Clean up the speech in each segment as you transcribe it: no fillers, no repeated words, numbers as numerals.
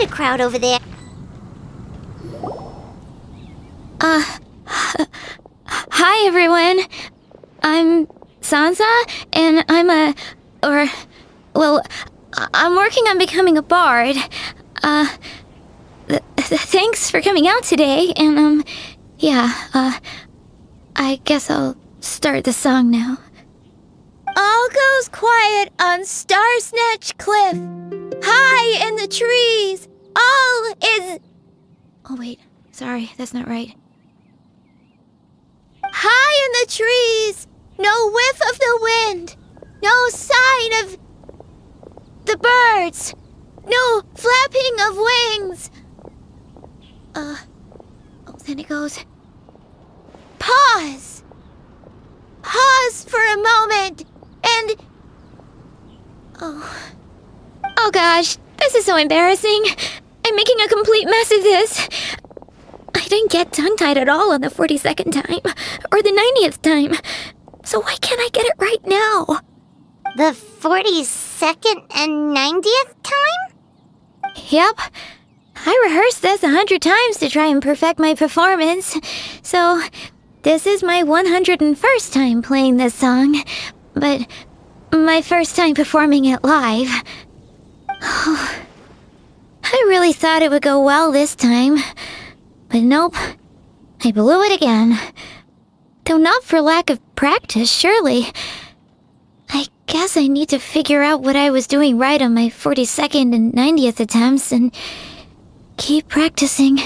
quite a crowd over there. Hi everyone. I'm Sansa, and I'm working on becoming a bard. Thanks for coming out today, and I guess I'll start the song now. All goes quiet on Star Snatch Cliff. High in the trees, all is... Oh wait, sorry, that's not right. High in the trees, no whiff of the wind, no sign of the birds, no flapping of wings. Then it goes. Pause. Pause for a moment, and... Oh gosh, this is so embarrassing. I'm making a complete mess of this. I didn't get tongue-tied at all on the 42nd time, or the 90th time. So why can't I get it right now? The 42nd and 90th time? Yep. I rehearsed this 100 times to try and perfect my performance. So, this is my 101st time playing this song, but my first time performing it live. I really thought it would go well this time, but nope, I blew it again. Though not for lack of practice, surely. I guess I need to figure out what I was doing right on my 42nd and 90th attempts and keep practicing.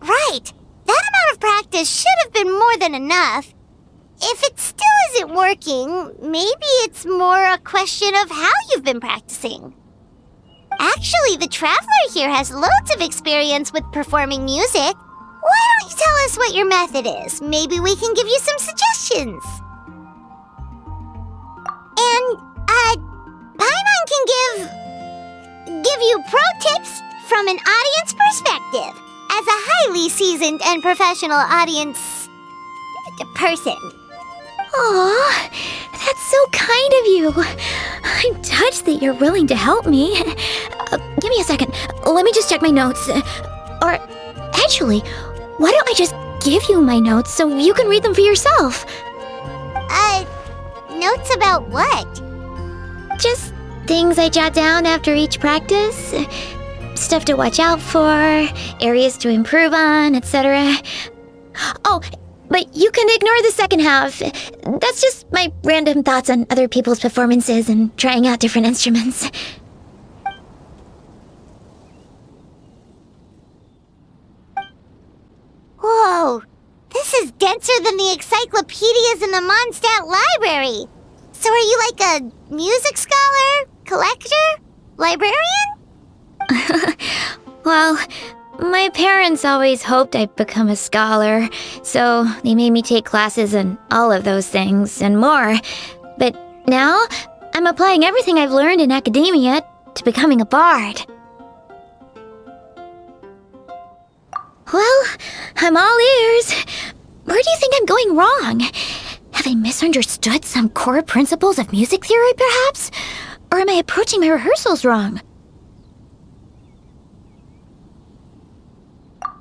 Right! That amount of practice should have been more than enough. If it still isn't working, maybe it's more a question of how you've been practicing. Actually, the Traveler here has loads of experience with performing music. Why don't you tell us what your method is? Maybe we can give you some suggestions. And, Paimon can give you pro tips from an audience perspective, as a highly seasoned and professional audience person. Aw, that's so kind of you. I'm touched that you're willing to help me. Give me a second. Let me just check my notes. Or, actually, why don't I just give you my notes so you can read them for yourself? Notes about what? Just things I jot down after each practice. Stuff to watch out for, areas to improve on, etc. Oh, but you can ignore the second half. That's just my random thoughts on other people's performances and trying out different instruments. Whoa, this is denser than the encyclopedias in the Mondstadt library. So are you like a music scholar, collector, librarian? Well, my parents always hoped I'd become a scholar, so they made me take classes in all of those things and more. But now, I'm applying everything I've learned in academia to becoming a bard. Well, I'm all ears. Where do you think I'm going wrong? Have I misunderstood some core principles of music theory, perhaps? Or am I approaching my rehearsals wrong?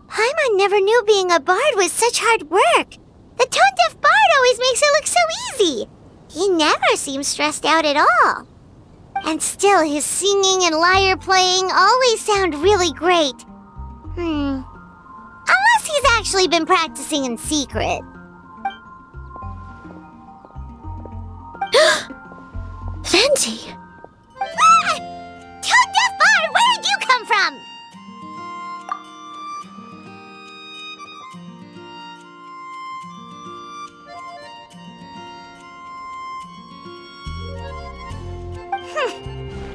Paimon never knew being a bard was such hard work. The tone-deaf bard always makes it look so easy. He never seems stressed out at all. And still, his singing and lyre playing always sound really great. Unless he's actually been practicing in secret. Venti! Ah! Tone-deaf bard, where did you come from?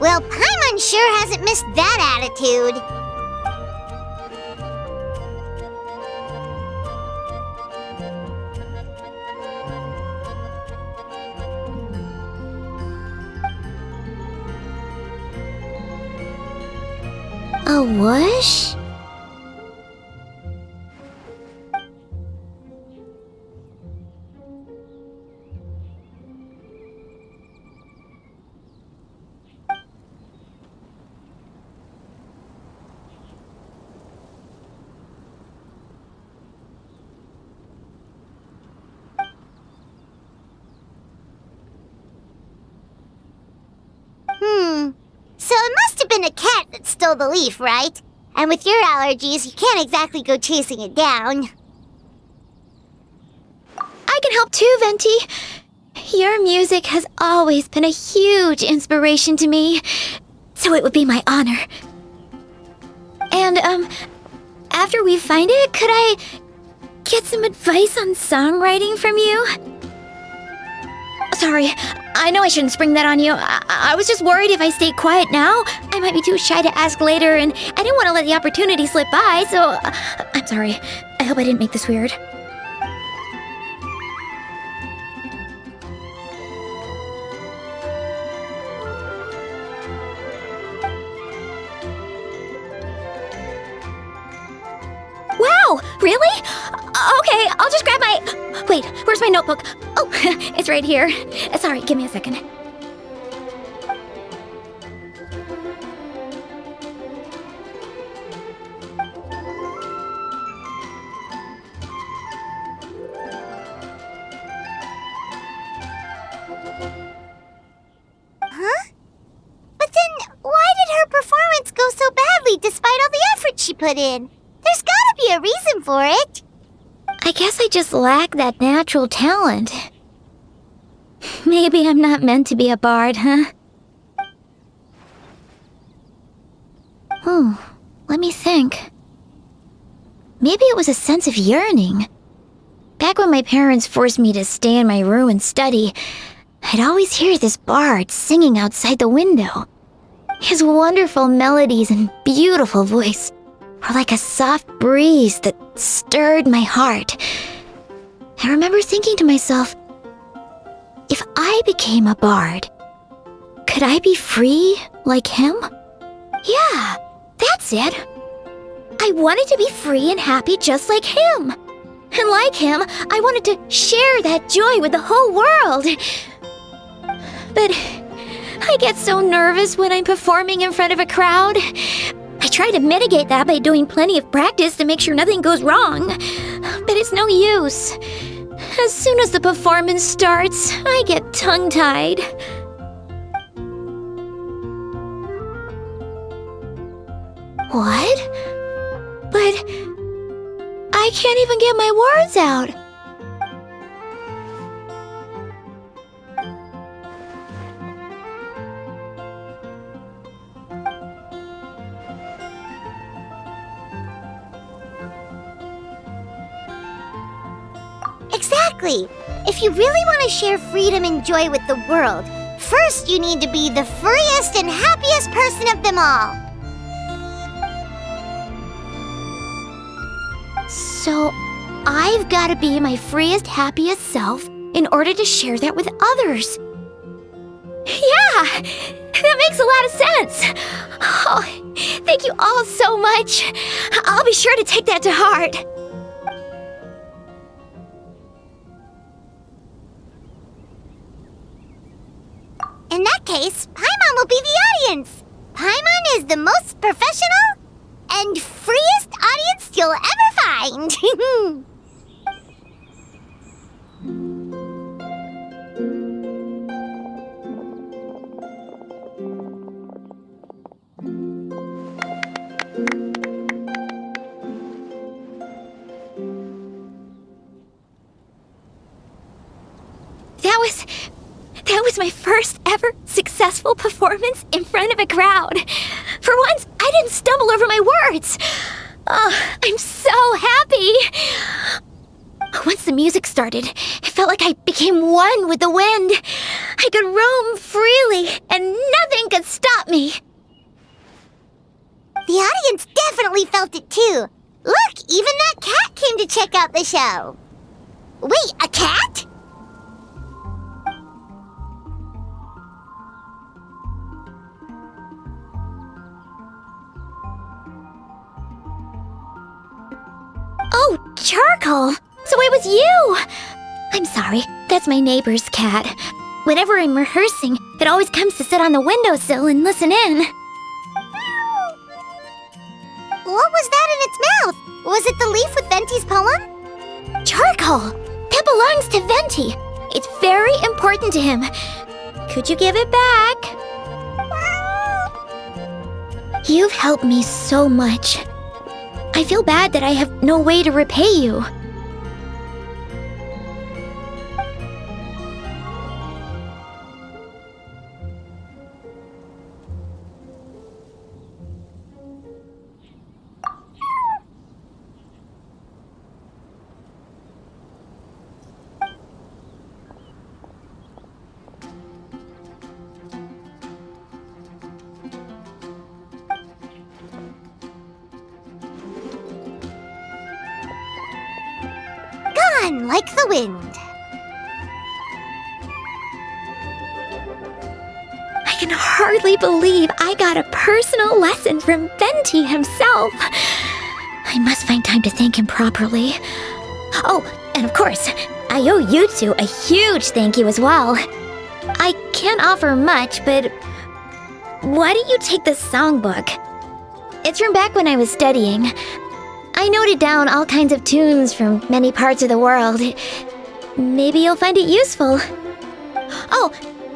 Well, Paimon sure hasn't missed that attitude. A whoosh? stole the leaf, right? And with your allergies, you can't exactly go chasing it down. I can help too, Venti. Your music has always been a huge inspiration to me, so it would be my honor. And, after we find it, could I get some advice on songwriting from you? Sorry, I know I shouldn't spring that on you. I was just worried if I stayed quiet now, I might be too shy to ask later, and I didn't want to let the opportunity slip by, so I'm sorry. I hope I didn't make this weird. Wow, really? Okay, I'll just grab my... Wait, where's my notebook? Oh, it's right here. Sorry, give me a second. Huh? But then, why did her performance go so badly despite all the effort she put in? There's gotta be a reason for it. I guess I just lack that natural talent. Maybe I'm not meant to be a bard, huh? Oh, let me think. Maybe it was a sense of yearning. Back when my parents forced me to stay in my room and study, I'd always hear this bard singing outside the window. His wonderful melodies and beautiful voice were like a soft breeze that stirred my heart. I remember thinking to myself, if I became a bard, could I be free like him? Yeah, that's it. I wanted to be free and happy just like him. And like him, I wanted to share that joy with the whole world. But I get so nervous when I'm performing in front of a crowd. I try to mitigate that by doing plenty of practice to make sure nothing goes wrong. But it's no use. As soon as the performance starts, I get tongue-tied. What? But I can't even get my words out. Exactly. If you really want to share freedom and joy with the world, first you need to be the freest and happiest person of them all. So, I've got to be my freest, happiest self in order to share that with others. Yeah, that makes a lot of sense. Oh, thank you all so much. I'll be sure to take that to heart. In that case, Paimon will be the audience. Paimon is the most professional and freest audience you'll ever find. That was my first ever successful performance in front of a crowd. For once, I didn't stumble over my words. Oh, I'm so happy. Once the music started, it felt like I became one with the wind. I could roam freely, and nothing could stop me. The audience definitely felt it too. Look, even that cat came to check out the show. Wait, a cat? Oh, Charcoal! So it was you! I'm sorry, that's my neighbor's cat. Whenever I'm rehearsing, it always comes to sit on the windowsill and listen in. What was that in its mouth? Was it the leaf with Venti's poem? Charcoal! That belongs to Venti. It's very important to him. Could you give it back? You've helped me so much. I feel bad that I have no way to repay you. Gone like the wind. I can hardly believe I got a personal lesson from Venti himself. I must find time to thank him properly. Oh, and of course, I owe you two a huge thank you as well. I can't offer much, but why don't you take this songbook? It's from back when I was studying. I noted down all kinds of tunes from many parts of the world. Maybe you'll find it useful. Oh,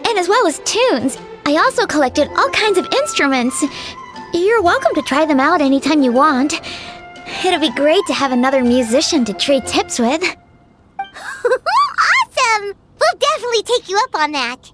and as well as tunes, I also collected all kinds of instruments. You're welcome to try them out anytime you want. It'll be great to have another musician to trade tips with. Awesome! We'll definitely take you up on that.